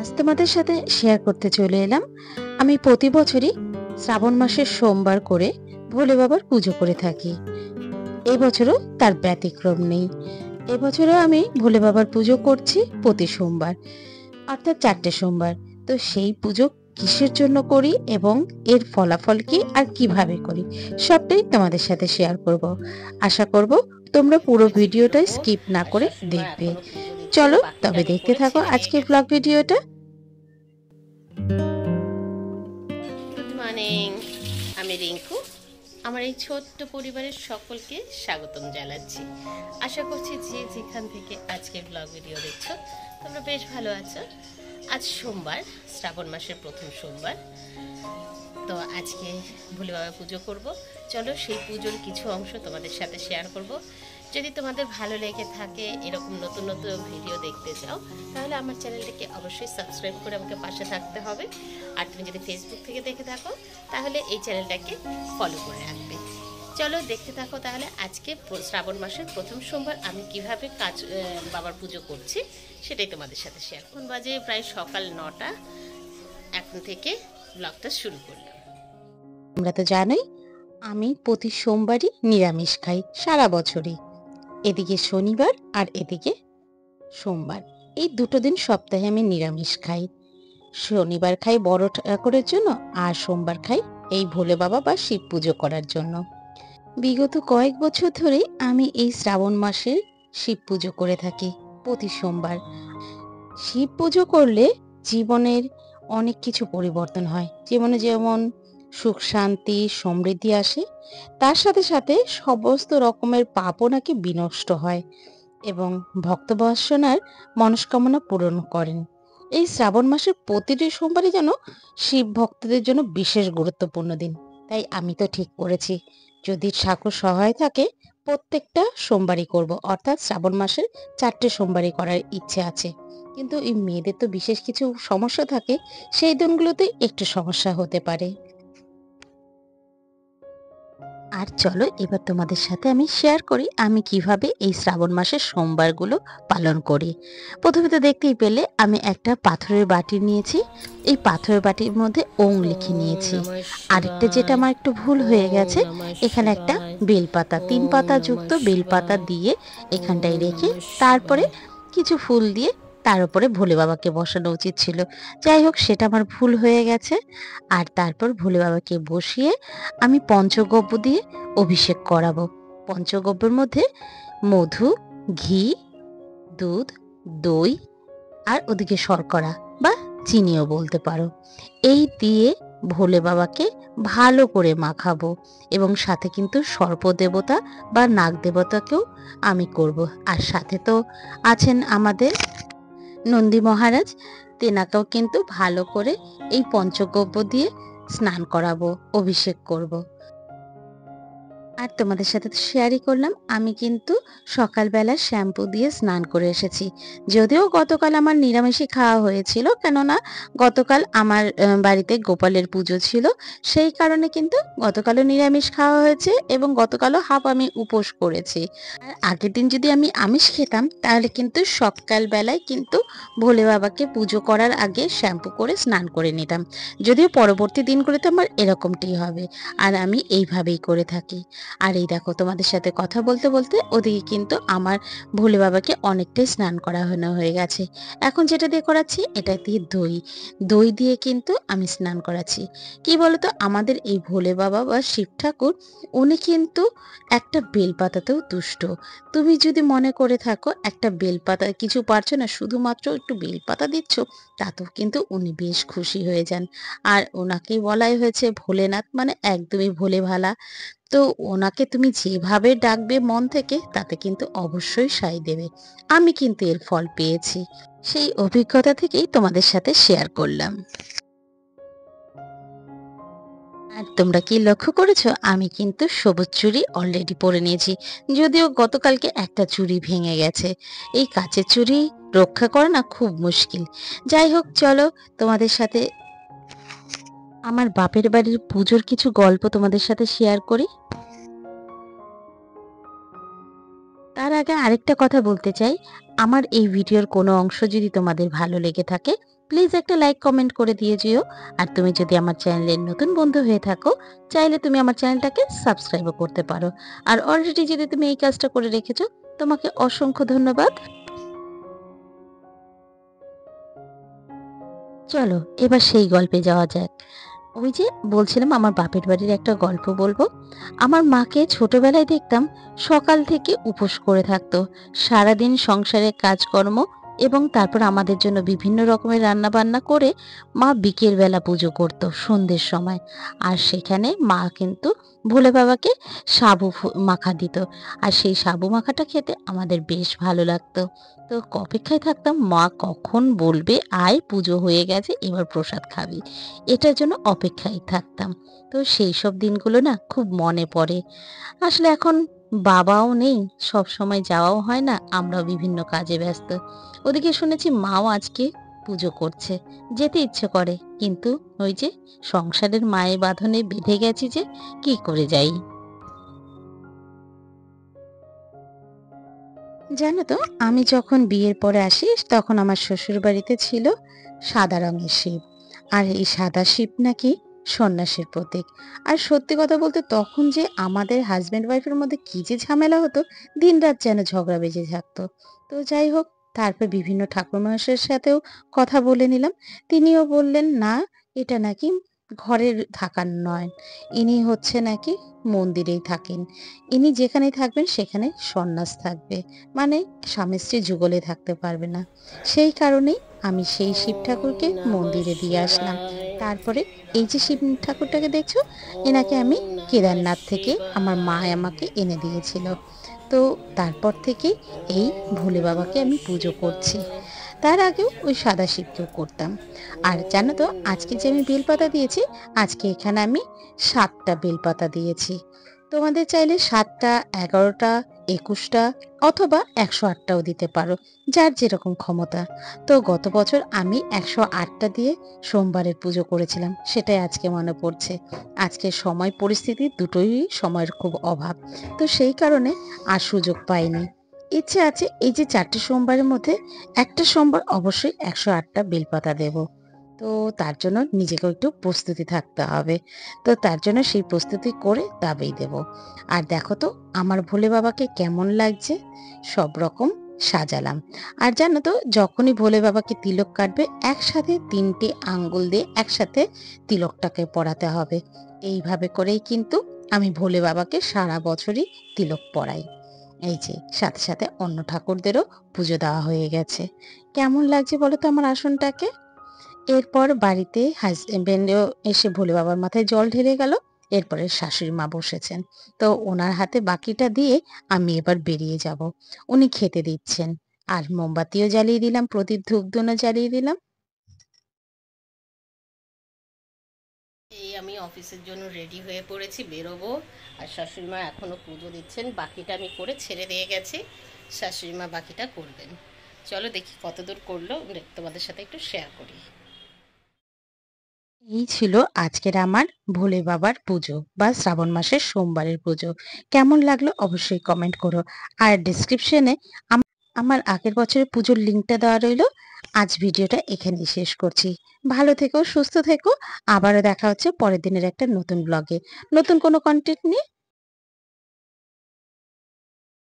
আজ তোমাদের সাথে শেয়ার করতে চলে এলাম। আমি প্রতি বছরই শ্রাবণ মাসের সোমবার করে ভোলে বাবার পুজো করে থাকি। এবছরও তার ব্যতিক্রম নেই। এবছরও আমি ভোলে বাবার পুজো করছি প্রতি সোমবার, অর্থাৎ 4টে সোমবার। তো সেই পুজো কিসের জন্য করি এবং এর ফলাফল কি আর কিভাবে করি সবটাই তোমাদের সাথে শেয়ার করব। আশা করব তোমরা পুরো ভিডিওটাই স্কিপ না করে দেখবে। চলো তবে দেখতে থাকো আজকের ব্লগ ভিডিওটা। গুড মর্নিং, আমি রিঙ্কু। আমার এই ছোট্ট পরিবারের সকলকে স্বাগতম জানাচ্ছি। আশা করছি যে যেখান থেকে আজকের ব্লগ ভিডিও দেখছো তোমরা বেশ ভালো আছো। আজ সোমবার, শ্রাবণ মাসের প্রথম সোমবার। তো আজকে ভোলে বাবা পুজো করব। চলো সেই পুজোর কিছু অংশ তোমাদের সাথে শেয়ার করব। যদি তোমাদের ভালো লেগে থাকে, এরকম নতুন নতুন ভিডিও দেখতে চাও, তাহলে আমার চ্যানেলটিকে অবশ্যই সাবস্ক্রাইব করে আমাকে পাশে থাকতে হবে। আর তুমি যদি ফেসবুক থেকে দেখে থাকো তাহলে এই চ্যানেলটাকে ফলো করে রাখবে। চলো দেখতে থাকো তাহলে আজকে শ্রাবণ মাসের প্রথম সোমবার আমি কিভাবে বাবার পুজো করছি সেটাই তোমাদের সাথে শেয়ার। এখন বাজে প্রায় সকাল 9টা। এখন থেকে ব্লগটা শুরু করলাম। তোমরা তো জানোই আমি প্রতি সোমবারই নিরামিষ খাই সারা বছরই। এদিকে শনিবার আর এদিকে সোমবার, এই দুটো দিন সপ্তাহে আমি নিরামিষ খাই। শনিবার খাই বড় ঠাকুরের জন্য, আর সোমবার খাই এই ভোলে বাবা বা শিব পুজো করার জন্য। বিগত কয়েক বছর ধরেই আমি এই শ্রাবণ মাসে শিব পুজো করে থাকি প্রতি সোমবার। শিব পুজো করলে জীবনের অনেক কিছু পরিবর্তন হয়, জীবনে যেমন সুখ শান্তি সমৃদ্ধি আসে, তার সাথে সাথে সমস্ত রকমের পাপও নাকি বিনষ্ট হয় এবং ভক্তবৎসনার মনস্কামনা পূরণ করেন। এই শ্রাবণ মাসের প্রতিটি সোমবারই যেন শিব ভক্তদের জন্য বিশেষ গুরুত্বপূর্ণ দিন। তাই আমি তো ঠিক করেছি, যদি ঠাকুর সহায় থাকে প্রত্যেকটা সোমবারই করব, অর্থাৎ শ্রাবণ মাসের 4টে সোমবারই করার ইচ্ছে আছে। কিন্তু এই মেয়েদের তো বিশেষ কিছু সমস্যা থাকে, সেই দিনগুলোতে একটু সমস্যা হতে পারে। আর চলো এবার তোমাদের সাথে আমি শেয়ার করি আমি কিভাবে এই শ্রাবণ মাসের সোমবারগুলো পালন করি। প্রথমে তো দেখতেই পেলে আমি একটা পাথরের বাটি নিয়েছি। এই পাথরের বাটির মধ্যে ওং লিখে নিয়েছি। আরেকটা যেটা আমার একটু ভুল হয়ে গেছে, এখানে একটা বেলপাতা 3 পাতা যুক্ত বেলপাতা দিয়ে এখানটায় রেখে তারপরে কিছু ফুল দিয়ে তার উপরে ভোলে বাবাকে বসানো উচিত ছিল। যাই হোক, সেটা আমার ভুল হয়ে গেছে। আর তারপর ভোলে বাবাকে বসিয়ে আমি পঞ্চগব্য দিয়ে অভিষেক করাবো। পঞ্চগব্যের মধ্যে মধু, ঘি, দুধ, দই আর ওদিকে শর্করা বা চিনিও বলতে পারো, এই দিয়ে ভোলে বাবাকে ভালো করে মাখাবো। এবং সাথে কিন্তু সর্পদেবতা বা নাগ দেবতাকেও আমি করব। আর সাথে তো আছেন আমাদের নন্দী মহারাজ, তেনাকেও কিন্তু ভালো করে এই পঞ্চগব্য দিয়ে স্নান করাবো, অভিষেক করব। আর তোমাদের সাথে তো শেয়ারই করলাম, আমি কিন্তু সকালবেলা শ্যাম্পু দিয়ে স্নান করে এসেছি। যদিও গতকাল আমার নিরামিষই খাওয়া হয়েছিল, কেননা গতকাল আমার বাড়িতে গোপালের পুজো ছিল, সেই কারণে কিন্তু গতকালও নিরামিষ খাওয়া হয়েছে এবং গতকালও হাফ আমি উপোস করেছি। আর আগের দিন যদি আমি আমিষ খেতাম তাহলে কিন্তু সকালবেলায় কিন্তু ভোলে বাবাকে পুজো করার আগে শ্যাম্পু করে স্নান করে নিতাম। যদিও পরবর্তী দিনগুলোতে আমার এরকমটাই হবে, আর আমি এইভাবেই করে থাকি। আর এই দেখো তোমাদের সাথে কথা বলতে বলতে ওদিকে কিন্তু আমার ভোলে বাবাকে অনেকটাই স্নান করানো হয়ে গেছে। এখন যেটা দিয়ে করাচ্ছি, এটা দিয়ে দই দিয়ে কিন্তু আমি স্নান করাচ্ছি। কি বলতো, আমাদের এই ভোলে বাবা বা শিব ঠাকুর উনি কিন্তু একটা বেলপাতাতেও তুষ্ট। তুমি যদি মনে করে থাকো একটা বেলপাতা কিছু পারছো না, শুধুমাত্র একটু বেলপাতা দিচ্ছ, তাতেও কিন্তু উনি বেশ খুশি হয়ে যান। আর ওনাকেই বলাই হয়েছে ভোলেনাথ, মানে একদমই ভোলে ভালা। তো ওনাকে তুমি যেভাবে ডাকবে মন থেকে, তাতে কিন্তু অবশ্যই সায় দেবে। আমি কিন্তু এর ফল পেয়েছি, সেই অভিজ্ঞতা থেকেই তোমাদের সাথে শেয়ার করলাম। আর তোমরা কি লক্ষ্য করেছো, আমি কিন্তু সবুজ চুড়ি অলরেডি পরে নিয়েছি। যদিও গতকালকে একটা চুড়ি ভেঙে গেছে, এই কাচের চুড়ি রক্ষা করা না খুব মুশকিল। যাই হোক, চলো তোমাদের সাথে আমার বাপের বাড়ির পুজোর কিছু গল্প তোমাদের সাথে শেয়ার করি। তার আগে আরেকটা কথা বলতে চাই, আমার এই ভিডিওর কোনো অংশ যদি তোমাদের ভালো লেগে থাকে প্লিজ একটা লাইক কমেন্ট করে দিয়ে যেও। আর তুমি যদি আমার চ্যানেলের নতুন বন্ধু হয়ে থাকো, চাইলে তুমি আমার চ্যানেলটাকে সাবস্ক্রাইবও করতে পারো। আর অলরেডি যদি তুমি এই কাজটা করে রেখেছো, তোমাকে অসংখ্য ধন্যবাদ। চলো এবার সেই গল্পে যাওয়া যাক। ওই যে বলছিলাম আমার বাপের বাড়ির একটা গল্প বলবো। আমার মাকে ছোটবেলায় দেখতাম সকাল থেকে উপোস করে থাকতো। সারাদিন সংসারের কাজকর্ম এবং তারপর আমাদের জন্য বিভিন্ন রকমের রান্না বান্না করে মা বিকেল বেলা পুজো করতো সন্ধ্যের সময়। আর সেখানে মা কিন্তু ভোলে বাবাকে মাখা দিত। আর সেই সাবু মাখাটা খেতে আমাদের বেশ ভালো লাগতো। তো অপেক্ষায় থাকতাম মা কখন বলবে আয় পুজো হয়ে গেছে এবার প্রসাদ খাবি। এটার জন্য অপেক্ষায় থাকতাম। তো সেই সব দিনগুলো না খুব মনে পড়ে। আসলে এখন বাবাও নেই, সবসময় যাওয়াও হয় না, আমরাও বিভিন্ন কাজে ব্যস্ত। ওদিকে শুনেছি মাও আজকে পুজো করছে, যেতে ইচ্ছে করে, কিন্তু ওই যে সংসারের মায়ের বাঁধনে বেঁধে গেছি যে কি করে যাই। জানো তো, আমি যখন বিয়ের পরে আসি তখন আমার শ্বশুর বাড়িতে ছিল সাদা রঙের শিব। আর এই সাদা শিব নাকি সন্ন্যাসীর প্রতীক। আর সত্যি কথা বলতে তখন যে আমাদের হাজব্যান্ড ওয়াইফের মধ্যে কি যে ঝামেলা হতো, দিনরাত যেন ঝগড়া বেজে থাকতো। তো যাই হোক, তারপর বিভিন্ন ঠাকুর মহাশয়ের সাথেও কথা বলে নিলাম। তিনিও বললেন না, এটা নাকি ঘরের থাকার নয়, ইনি হচ্ছে নাকি মন্দিরেই থাকেন। ইনি যেখানেই থাকবেন সেখানে সন্ন্যাস থাকবে, মানে স্বামী স্ত্রী যুগলে থাকতে পারবে না। সেই কারণেই আমি সেই শিব ওম ঠাকুরকে নমঃ মন্দিরে দিয়ে আসলাম। শিবায়। তারপরে এই যে শিব ঠাকুরটাকে দেখছো, এনাকে আমি ওম নমঃ কেদারনাথ থেকে আমার মা আমাকে শিবায়। এনে দিয়েছিল। তো তারপর থেকে এই ভোলে বাবাকে আমি পুজো করছি। তার আগেও ওই সাদা শিবকেও করতাম। আর জানো তো, আজকে যে আমি বেলপাতা দিয়েছি, আজকে এখানে আমি 7টা বেলপাতা দিয়েছি। তোমাদের চাইলে 7টা, 11টা, 21টা অথবা 108টাও দিতে পারো, যার যেরকম ক্ষমতা। তো গত বছর আমি 108টা দিয়ে সোমবারের পুজো করেছিলাম, সেটাই আজকে মনে পড়ছে। আজকে সময় পরিস্থিতি দুটোই সময়ের খুব অভাব, তো সেই কারণে আর সুযোগ পাইনি। ইচ্ছে আছে এই যে 4টে সোমবারের মধ্যে একটা সোমবার অবশ্যই 108টা বেলপাতা দেব। তো তার জন্য নিজেকেও একটু প্রস্তুতি থাকতে হবে। তো তার জন্য সেই প্রস্তুতি করে তবেই দেব। আর দেখো তো আমার ভোলে বাবাকে কেমন লাগছে, সব রকম সাজালাম। আর জানো তো, যখনই ভোলে বাবাকে তিলক কাটবে একসাথে 3টে আঙ্গুল দিয়ে একসাথে তিলকটাকে পরাতে হবে। এইভাবে করেই কিন্তু আমি ভোলে বাবাকে সারা বছরই তিলক পরাই। এই যে সাথে সাথে অন্য ঠাকুরদেরও পুজো দেওয়া হয়ে গেছে। কেমন লাগছে বলো তো আমার আসনটাকে? এরপর বাড়িতে হাজবেন্ডও এসে ভোলে বাবার মাথায় জল ঢেলে গেল। এরপরে শাশুড়ি মা বসেছেন। তো ওনার হাতে বাকিটা দিয়ে আমি এবার বেরিয়ে যাব। উনি খেতে দিচ্ছেন। আর মোমবাতিও জ্বালিয়ে দিলাম, প্রদীপ ধূপধুনো জ্বালিয়ে দিলাম। এই আমি অফিসের জন্য রেডি হয়ে পড়েছি, বেরোবো। আর শাশুড়ি মা এখনো পুজো দিচ্ছেন, বাকিটা আমি করে ছেড়ে দিয়ে গেছি, শাশুড়ি মা বাকিটা করবেন। চলো দেখি কতদূর করলো, তোমাদের সাথে একটু শেয়ার করি। এই ছিল আজকের আমার ভোলে বাবার পুজো বা শ্রাবণ মাসের সোমবারের পুজো। কেমন লাগলো অবশ্যই কমেন্ট করো। আর ডিসক্রিপশনে আমার আগের বছরের পুজোর লিঙ্কটা দেওয়া রইলো। আজ ভিডিওটা এখানেই শেষ করছি। ভালো থেকো, সুস্থ থেকো। আবারও দেখা হচ্ছে পরের দিনের একটা নতুন ব্লগে, নতুন কোনো কন্টেন্ট নিয়ে।